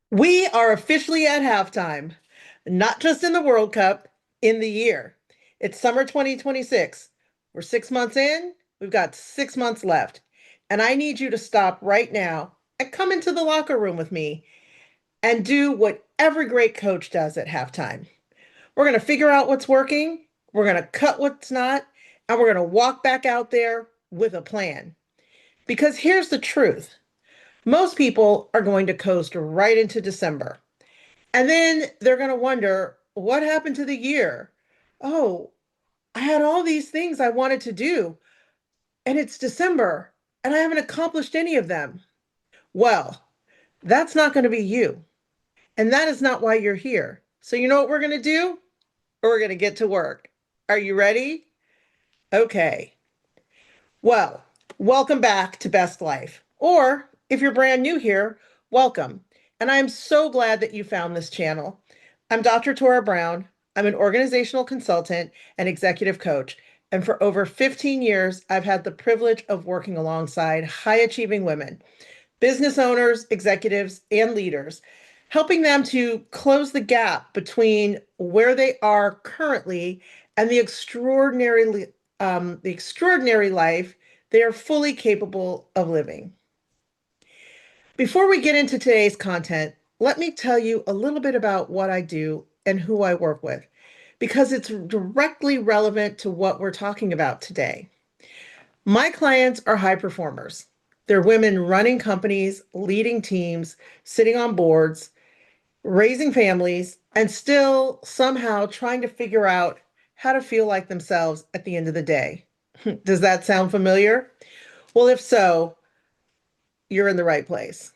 We are officially at halftime, not just in the World Cup, in the year. It's summer 2026. We're 6 months in, we've got 6 months left. And I need you to stop right now and come into the locker room with me and do what every great coach does at halftime. We're going to figure out what's working, we're going to cut what's not, and we're going to walk back out there with a plan. Because here's the truth: most people are going to coast right into December. And then they're going to wonder, what happened to the year? Oh, I had all these things I wanted to do, and it's December, and I haven't accomplished any of them. Well, that's not going to be you. And that is not why you're here. So, you know what we're going to do? We're going to get to work. Are you ready? Okay. Well, welcome back to Best Life. Or if you're brand new here, welcome. And I'm so glad that you found this channel. I'm Dr. Tora Brown. I'm an organizational consultant and executive coach. And for over 15 years, I've had the privilege of working alongside high achieving women, business owners, executives, and leaders, helping them to close the gap between where they are currently and the extraordinary life they are fully capable of living. Before we get into today's content, let me tell you a little bit about what I do and who I work with, because it's directly relevant to what we're talking about today. My clients are high performers. They're women running companies, leading teams, sitting on boards, raising families, and still somehow trying to figure out how to feel like themselves at the end of the day. Does that sound familiar? Well, if so, you're in the right place.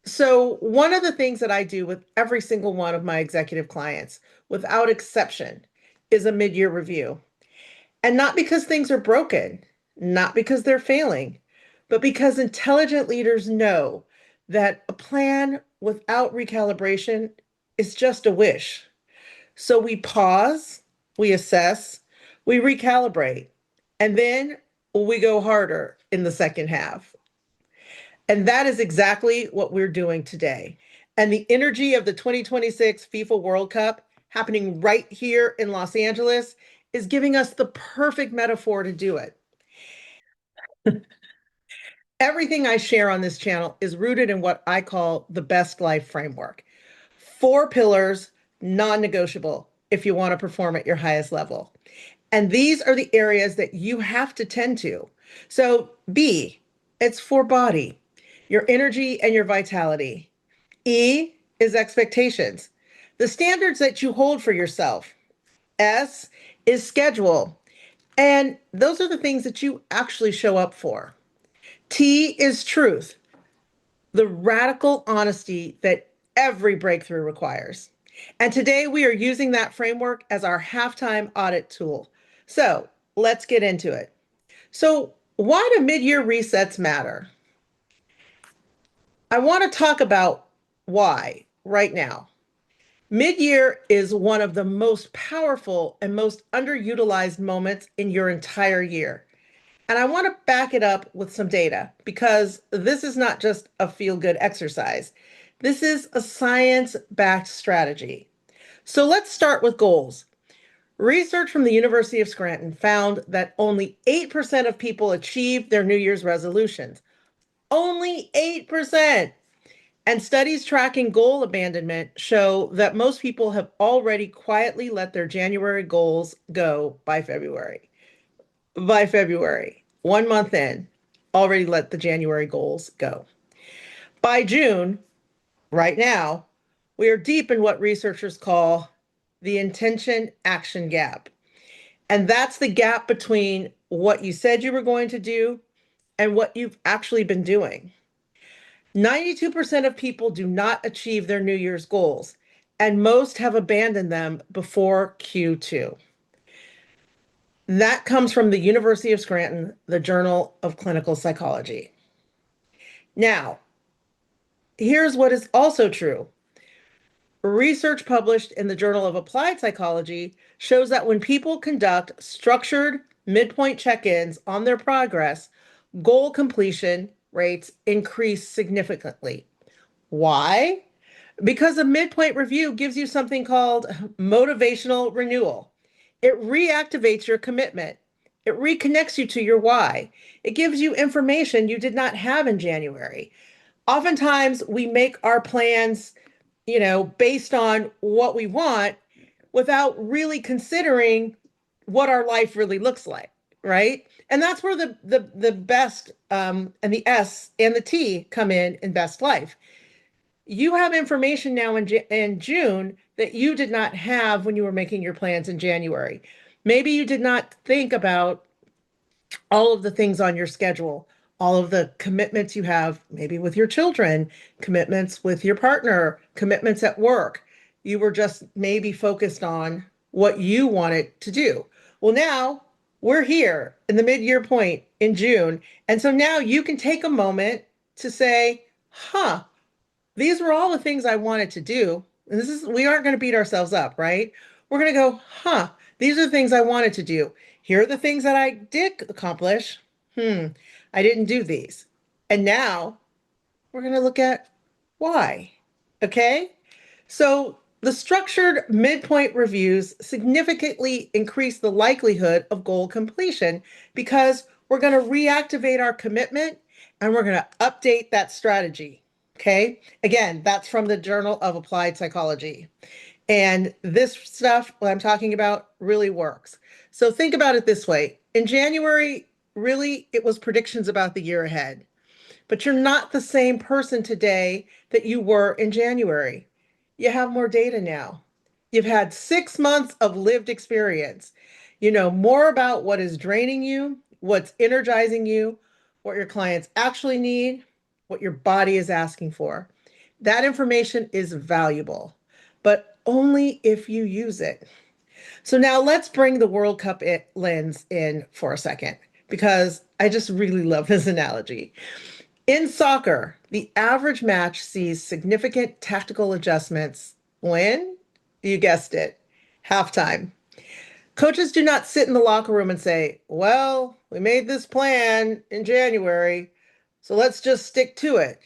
So, one of the things that I do with every single one of my executive clients, without exception, is a mid year review. And not because things are broken, not because they're failing, but because intelligent leaders know that a plan without recalibration is just a wish. So we pause, we assess, we recalibrate, and then we go harder in the second half. And that is exactly what we're doing today. And the energy of the 2026 FIFA World Cup happening right here in Los Angeles is giving us the perfect metaphor to do it. Everything I share on this channel is rooted in what I call the best life framework. 4 pillars, non negotiable if you want to perform at your highest level. And these are the areas that you have to tend to. So, B, it's for body, your energy and your vitality. E is expectations, the standards that you hold for yourself. S is schedule, and those are the things that you actually show up for. T is truth, the radical honesty that every breakthrough requires. And today we are using that framework as our halftime audit tool. So let's get into it. So, why do mid year resets matter? I want to talk about why right now. Mid year is one of the most powerful and most underutilized moments in your entire year. And I want to back it up with some data, because this is not just a feel good exercise. This is a science backed strategy. So let's start with goals. Research from the University of Scranton found that only 8% of people achieved their New Year's resolutions. Only 8%. And studies tracking goal abandonment show that most people have already quietly let their January goals go by February. By February, 1 month in, already let the January goals go. By June, right now, we are deep in what researchers call the intention action gap. And that's the gap between what you said you were going to do and what you've actually been doing. 92% of people do not achieve their New Year's goals, and most have abandoned them before Q2. That comes from the University of Scranton, the Journal of Clinical Psychology. Now, here's what is also true. Research published in the Journal of Applied Psychology shows that when people conduct structured midpoint check ins on their progress, goal completion rates increase significantly. Why? Because a midpoint review gives you something called motivational renewal. It reactivates your commitment. It reconnects you to your why. It gives you information you did not have in January. Oftentimes we make our plans, based on what we want without really considering what our life really looks like, right? And that's where the best and the S and the T come in best life. You have information now in June that you did not have when you were making your plans in January. Maybe you did not think about all of the things on your schedule, all of the commitments you have, maybe with your children, commitments with your partner, commitments at work. You were just maybe focused on what you wanted to do. Well, now we're here in the mid-year point in June. And so now you can take a moment to say, these were all the things I wanted to do. And we aren't going to beat ourselves up, right? We're going to go, these are the things I wanted to do. Here are the things that I did accomplish. I didn't do these. And now we're going to look at why. Okay? So the structured midpoint reviews significantly increase the likelihood of goal completion because we're going to reactivate our commitment and we're going to update that strategy. Okay. Again, that's from the Journal of Applied Psychology. And this stuff, what I'm talking about, really works. So think about it this way. In January, really, it was predictions about the year ahead. But you're not the same person today that you were in January. You have more data now. You've had 6 months of lived experience. You know more about what is draining you, what's energizing you, what your clients actually need, what your body is asking for. That information is valuable, but only if you use it. So now let's bring the World Cup lens in for a second, because I just really love this analogy. In soccer, the average match sees significant tactical adjustments when, you guessed it, halftime. Coaches do not sit in the locker room and say, well, we made this plan in January, so let's just stick to it.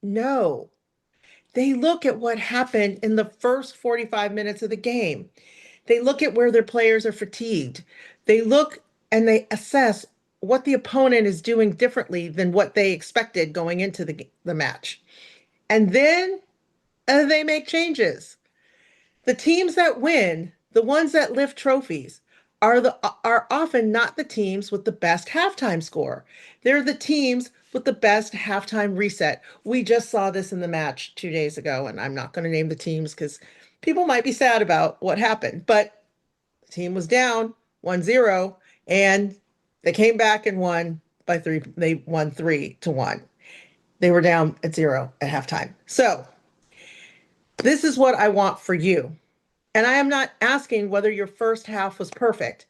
No, they look at what happened in the first 45 minutes of the game. They look at where their players are fatigued. They look and they assess what the opponent is doing differently than what they expected going into the match. And then they make changes. The teams that win, the ones that lift trophies, are often not the teams with the best halftime score. They're the teams with the best halftime reset. We just saw this in the match 2 days ago, and I'm not going to name the teams because people might be sad about what happened. But the team was down 1-0, and they came back and won by 3. They won 3-1. They were down at 0 at halftime. So this is what I want for you. And I am not asking whether your first half was perfect.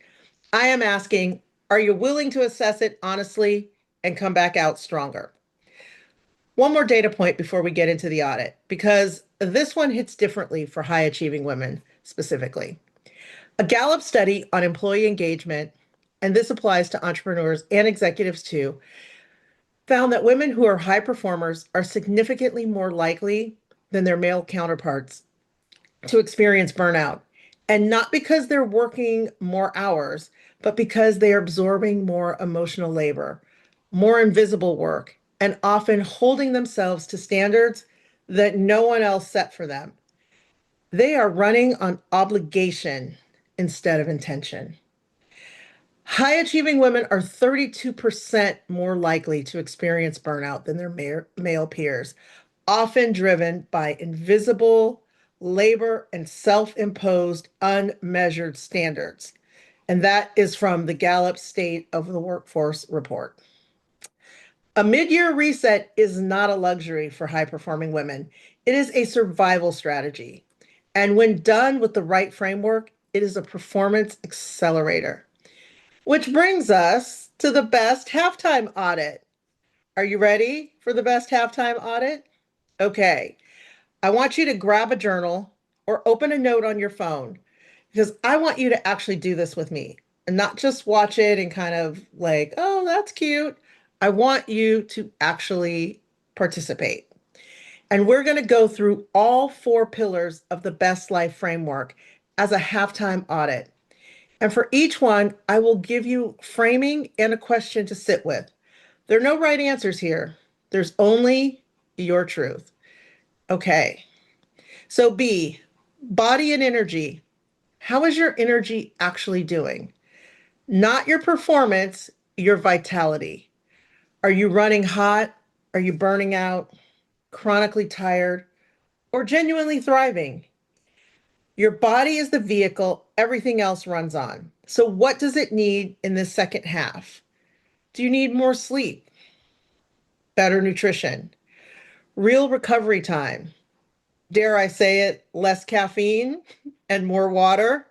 I am asking, are you willing to assess it honestly and come back out stronger? One more data point before we get into the audit, because this one hits differently for high achieving women specifically. A Gallup study on employee engagement, and this applies to entrepreneurs and executives too, found that women who are high performers are significantly more likely than their male counterparts to experience burnout. And not because they're working more hours, but because they are absorbing more emotional labor, more invisible work, and often holding themselves to standards that no one else set for them. They are running on obligation instead of intention. High achieving women are 32% more likely to experience burnout than their male peers, often driven by invisible labor and self-imposed unmeasured standards. And that is from the Gallup State of the Workforce report. A mid-year reset is not a luxury for high-performing women. It is a survival strategy. And when done with the right framework, it is a performance accelerator. Which brings us to the best halftime audit. Are you ready for the best halftime audit? Okay. I want you to grab a journal or open a note on your phone, because I want you to actually do this with me and not just watch it and kind of like, oh, that's cute. I want you to actually participate. And we're going to go through all 4 pillars of the Best Life Framework as a halftime audit. And for each one, I will give you framing and a question to sit with. There are no right answers here. There's only your truth. Okay. So B, body and energy. How is your energy actually doing? Not your performance, your vitality. Are you running hot? Are you burning out? Chronically tired? Or genuinely thriving? Your body is the vehicle everything else runs on. So, what does it need in this second half? Do you need more sleep, better nutrition, real recovery time? Dare I say it, less caffeine and more water?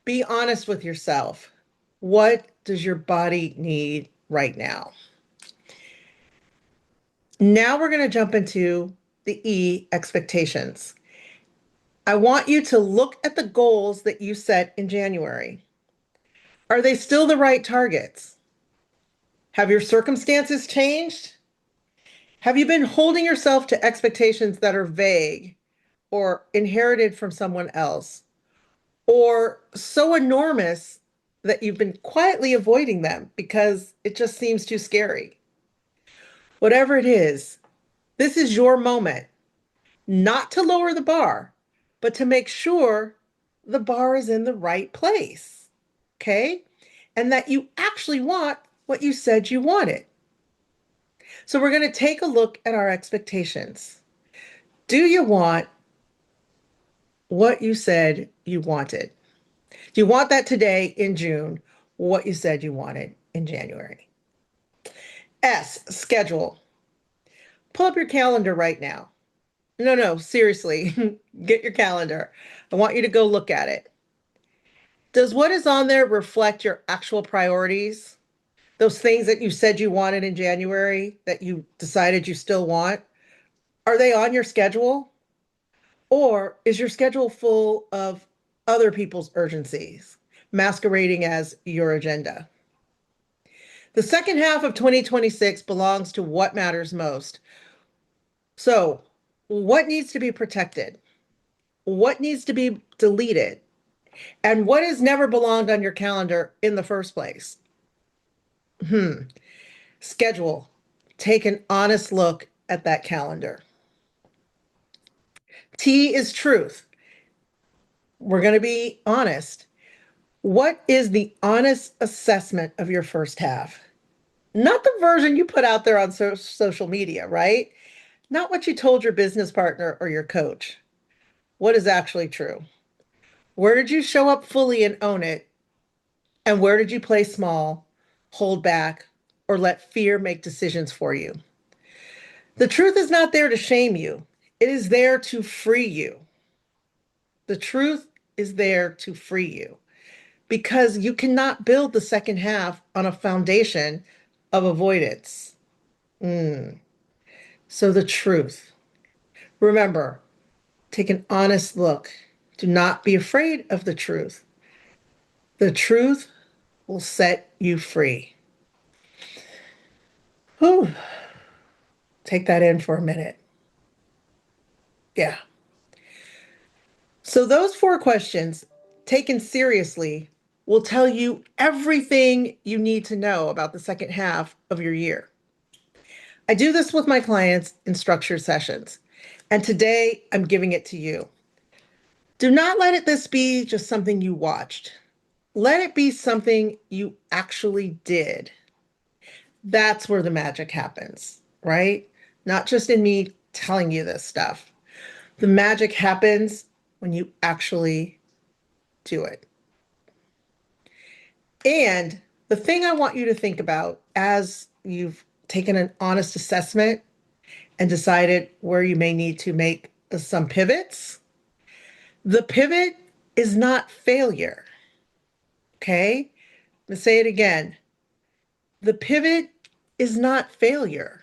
Be honest with yourself. What does your body need right now? Now we're going to jump into the E, expectations. I want you to look at the goals that you set in January. Are they still the right targets? Have your circumstances changed? Have you been holding yourself to expectations that are vague or inherited from someone else, or so enormous that you've been quietly avoiding them because it just seems too scary? Whatever it is, this is your moment, not to lower the bar, but to make sure the bar is in the right place. Okay? And that you actually want what you said you wanted. So we're going to take a look at our expectations. Do you want what you said you wanted? Do you want that today in June, what you said you wanted in January? S, schedule. Pull up your calendar right now. No, seriously, get your calendar. I want you to go look at it. Does what is on there reflect your actual priorities? Those things that you said you wanted in January that you decided you still want? Are they on your schedule? Or is your schedule full of other people's urgencies, masquerading as your agenda? The second half of 2026 belongs to what matters most. So, what needs to be protected? What needs to be deleted? And what has never belonged on your calendar in the first place? Schedule. Take an honest look at that calendar. T is truth. We're going to be honest. What is the honest assessment of your first half? Not the version you put out there on social media, right? Not what you told your business partner or your coach. What is actually true? Where did you show up fully and own it? And where did you play small, hold back, or let fear make decisions for you? The truth is not there to shame you. It is there to free you. The truth is there to free you because you cannot build the second half on a foundation of avoidance. So the truth. Remember, take an honest look. Do not be afraid of the truth. The truth will set you free. Whew. Take that in for a minute. Yeah. So those 4 questions, taken seriously, will tell you everything you need to know about the second half of your year. I do this with my clients in structured sessions, and today I'm giving it to you. Do not let this be just something you watched. Let it be something you actually did. That's where the magic happens, right? Not just in me telling you this stuff. The magic happens when you actually do it. And the thing I want you to think about as you've taken an honest assessment and decided where you may need to make some pivots, the pivot is not failure. Okay? Let's say it again. The pivot is not failure.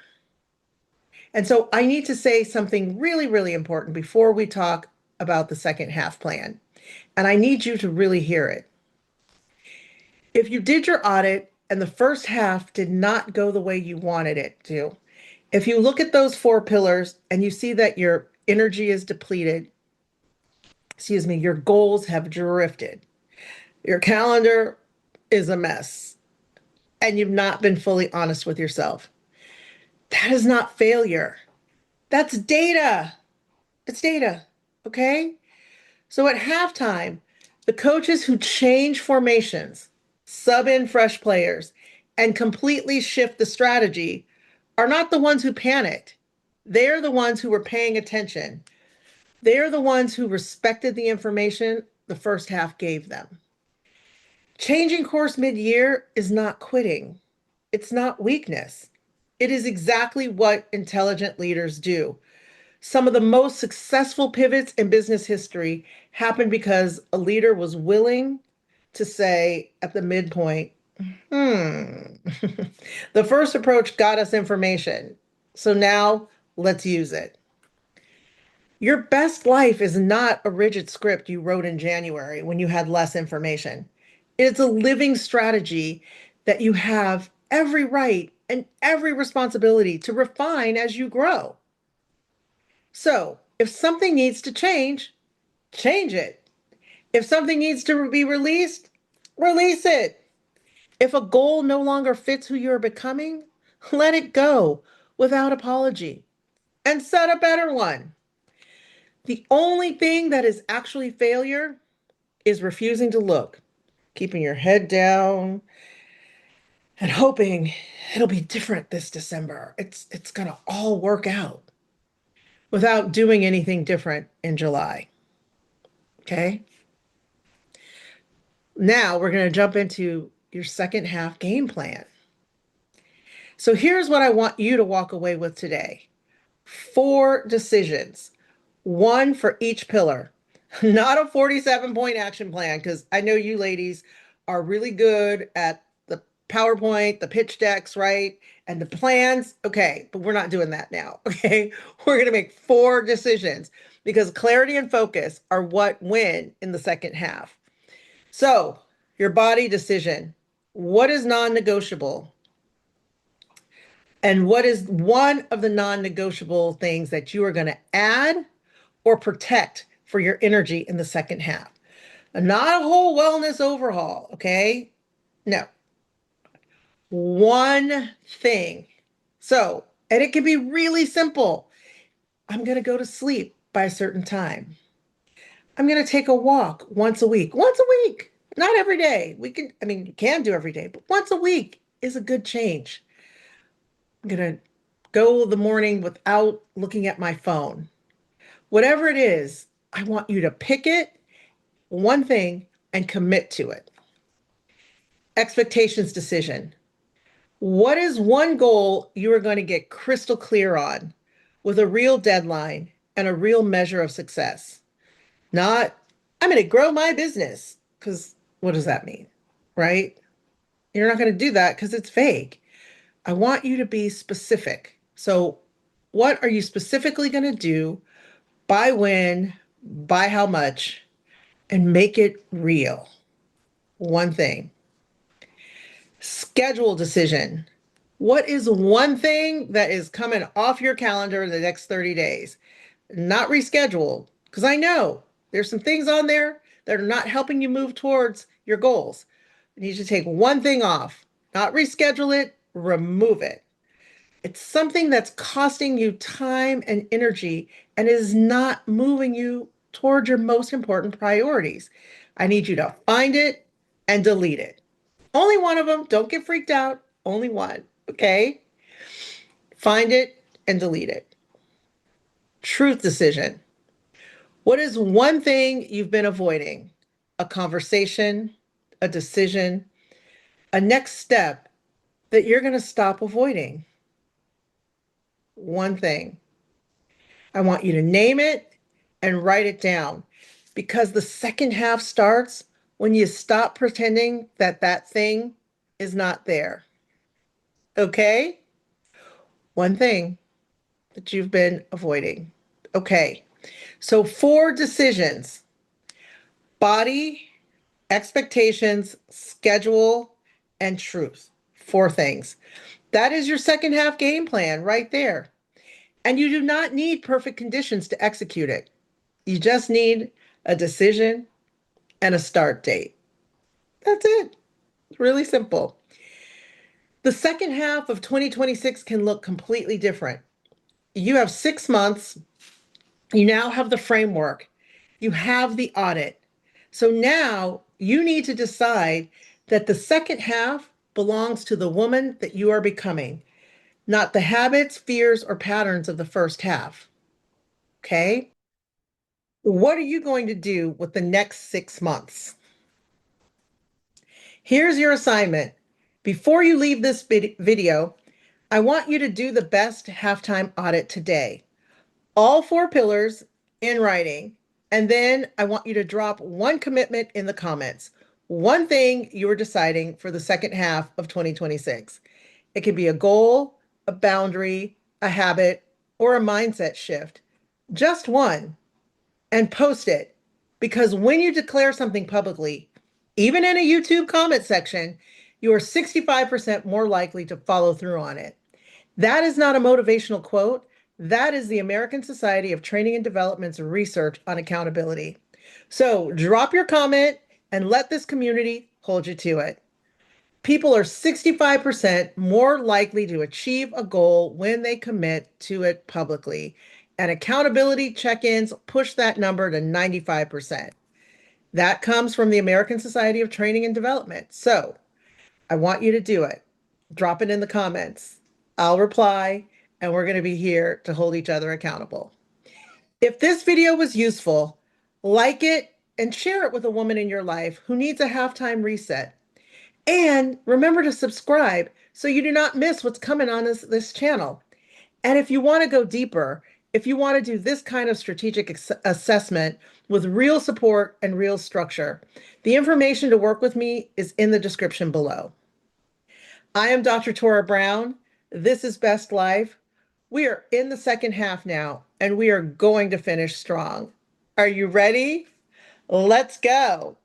And so I need to say something really, really important before we talk about the second half plan. And I need you to really hear it. If you did your audit and the first half did not go the way you wanted it to, If you look at those four pillars and you see that your energy is depleted, your goals have drifted, your calendar is a mess, and you've not been fully honest with yourself, that is not failure. That's data. It's data. Okay. So at halftime, the coaches who change formations, sub in fresh players, and completely shift the strategy are not the ones who panicked. They're the ones who were paying attention. They're the ones who respected the information the first half gave them. Changing course mid-year is not quitting. It's not weakness. It is exactly what intelligent leaders do. Some of the most successful pivots in business history happened because a leader was willing to say at the midpoint, the first approach got us information. So now let's use it. Your best life is not a rigid script you wrote in January when you had less information. It's a living strategy that you have every right and every responsibility to refine as you grow. So, if something needs to change, change it. If something needs to be released, release it. If a goal no longer fits who you're becoming, let it go without apology and set a better one. The only thing that is actually failure is refusing to look, keeping your head down and hoping it'll be different this December. It's going to all work out without doing anything different in July. Okay? Now we're going to jump into your second half game plan. So here's what I want you to walk away with today. 4 decisions, one for each pillar, not a 47-point action plan, because I know you ladies are really good at the PowerPoint, the pitch decks, right? And the plans. Okay, but we're not doing that now. Okay, we're going to make 4 decisions because clarity and focus are what win in the second half. So, your body decision. What is non-negotiable? And what is one of the non-negotiable things that you are going to add or protect for your energy in the second half? Not a whole wellness overhaul, okay? No. One thing. So, and it can be really simple. I'm going to go to sleep by a certain time. I'm going to take a walk once a week. Once a week, not every day. You can do every day, but once a week is a good change. I'm going to go the morning without looking at my phone. Whatever it is, I want you to pick it, one thing, and commit to it. Expectations decision. What is one goal you are going to get crystal clear on with a real deadline and a real measure of success? Not, I'm going to grow my business, because what does that mean, right? You're not going to do that because it's vague. I want you to be specific. So, what are you specifically going to do? By when? By how much? And make it real. One thing. Schedule decision. What is one thing that is coming off your calendar in the next 30 days? Not reschedule, because I know there's some things on there that are not helping you move towards your goals. You need to take one thing off, not reschedule it, remove it. It's something that's costing you time and energy and is not moving you toward your most important priorities. I need you to find it and delete it. Only one of them. Don't get freaked out. Only one. Okay? Find it and delete it. Truth decision. What is one thing you've been avoiding? A conversation, a decision, a next step that you're going to stop avoiding. One thing. I want you to name it and write it down, because the second half starts when you stop pretending that that thing is not there. Okay? One thing that you've been avoiding. Okay. So 4 decisions: body, expectations, schedule, and truth. 4 things. That is your second half game plan right there. And you do not need perfect conditions to execute it. You just need a decision and a start date. That's it. It's really simple. The second half of 2026 can look completely different. You have 6 months. You now have the framework. You have the audit. So now you need to decide that the second half belongs to the woman that you are becoming, not the habits, fears, or patterns of the first half. Okay? What are you going to do with the next 6 months? Here's your assignment. Before you leave this video, I want you to do the best halftime audit today. All 4 pillars in writing. And then I want you to drop one commitment in the comments. One thing you're deciding for the second half of 2026. It can be a goal, a boundary, a habit, or a mindset shift. Just one, and post it. Because when you declare something publicly, even in a YouTube comment section, you are 65% more likely to follow through on it. That is not a motivational quote. That is the American Society of Training and Development's research on accountability. So drop your comment and let this community hold you to it. People are 65% more likely to achieve a goal when they commit to it publicly. And accountability check-ins push that number to 95%. That comes from the American Society of Training and Development. So I want you to do it. Drop it in the comments. I'll reply, and we're going to be here to hold each other accountable. If this video was useful, like it and share it with a woman in your life who needs a halftime reset. And remember to subscribe so you do not miss what's coming on this channel. And if you want to go deeper, if you want to do this kind of strategic assessment with real support and real structure, the information to work with me is in the description below. I am Dr. Tora Brown. This is Best Life. We are in the second half now, and we are going to finish strong. Are you ready? Let's go.